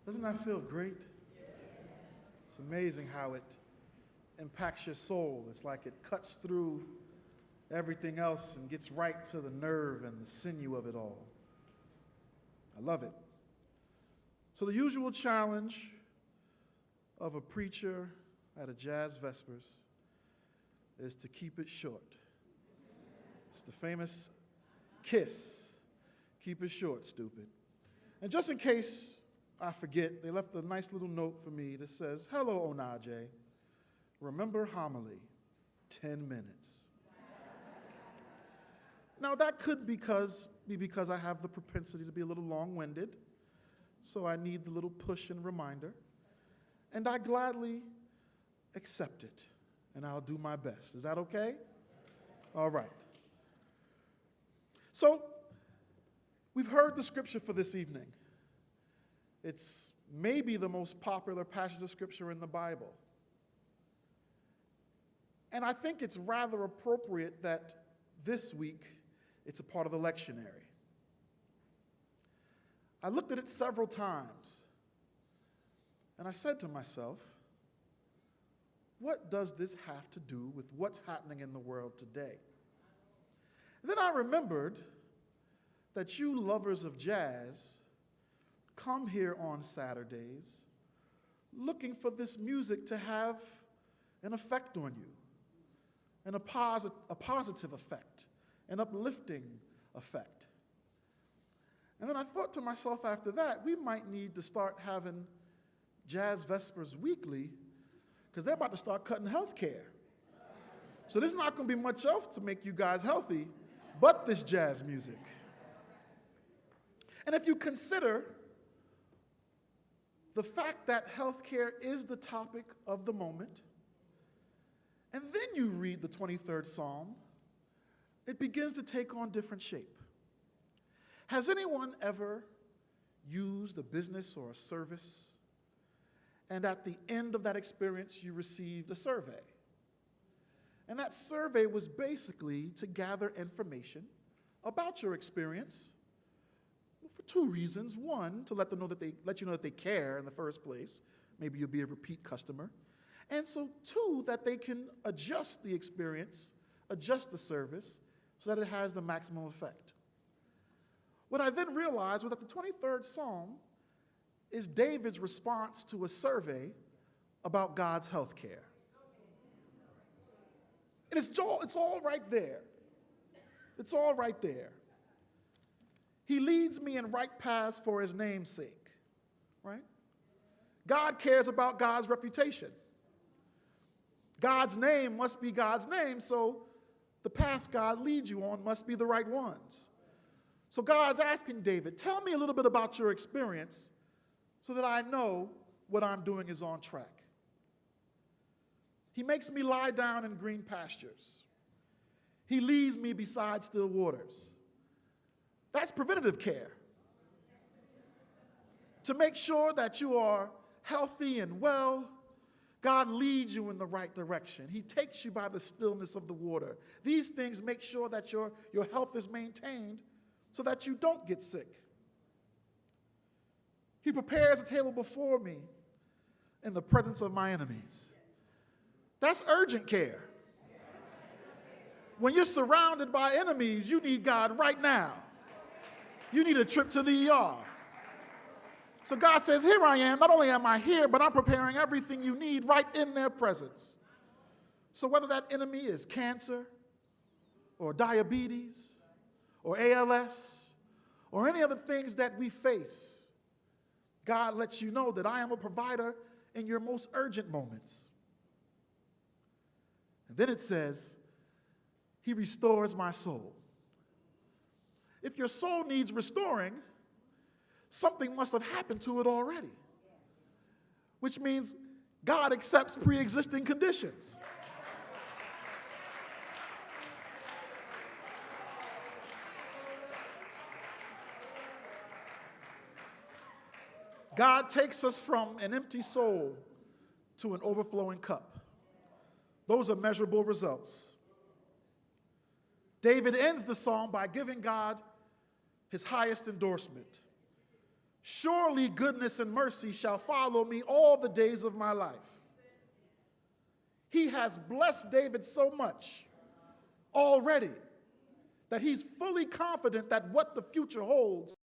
Doesn't that feel great? It's amazing how it impacts your soul. It's like it cuts through everything else and gets right to the nerve and the sinew of it all. I love it. So the usual challenge of a preacher at a jazz Vespers is to keep it short. It's the famous KISS. Keep it short, stupid. And just in case I forget, they left a nice little note for me that says, "Hello, Onaje. Remember homily, 10 minutes." Now, that could be because I have the propensity to be a little long-winded, so I need the little push and reminder. And I gladly accept it, and I'll do my best. Is that okay? All right. So, we've heard the scripture for this evening. It's maybe the most popular passage of scripture in the Bible. And I think it's rather appropriate that this week it's a part of the lectionary. I looked at it several times, and I said to myself, what does this have to do with what's happening in the world today? And then I remembered that you lovers of jazz come here on Saturdays looking for this music to have an effect on you, and a positive effect, an uplifting effect. And then I thought to myself after that, we might need to start having Jazz Vespers weekly, because they're about to start cutting health care. So there's not going to be much else to make you guys healthy but this jazz music. And if you consider the fact that healthcare is the topic of the moment, and then you read the 23rd Psalm, it begins to take on different shape. Has anyone ever used a business or a service, and at the end of that experience you received a survey? And that survey was basically to gather information about your experience for two reasons. One, to let you know that they care in the first place. Maybe you'll be a repeat customer. And so two, that they can adjust the experience, adjust the service, so that it has the maximum effect. What I then realized was that the 23rd Psalm is David's response to a about God's health care. And it's all right there. It's all right there. He leads me in right paths for his name's sake, right? God cares about God's reputation. God's name must be God's name, so the paths God leads you on must be the right ones. So God's asking David, tell me a little bit about your experience so that I know what I'm doing is on track. He makes me lie down in green pastures. He leads me beside still waters. That's preventative care. To make sure that you are healthy and well, God leads you in the right direction. He takes you by the stillness of the water. These things make sure that your health is maintained so that you don't get sick. He prepares a table before me in the presence of my enemies. That's urgent care. When you're surrounded by enemies, you need God right now. You need a trip to the ER. So God says, here I am. Not only am I here, but I'm preparing everything you need right in their presence. So whether that enemy is cancer or diabetes or ALS or any other things that we face, God lets you know that I am a provider in your most urgent moments. And then it says, he restores my soul. If your soul needs restoring, something must have happened to it already, which means God accepts pre-existing conditions. God takes us from an empty soul to an overflowing cup. Those are measurable results. David ends the psalm by giving God his highest endorsement. Surely goodness and mercy shall follow me all the days of my life. He has blessed David so much already that he's fully confident that what the future holds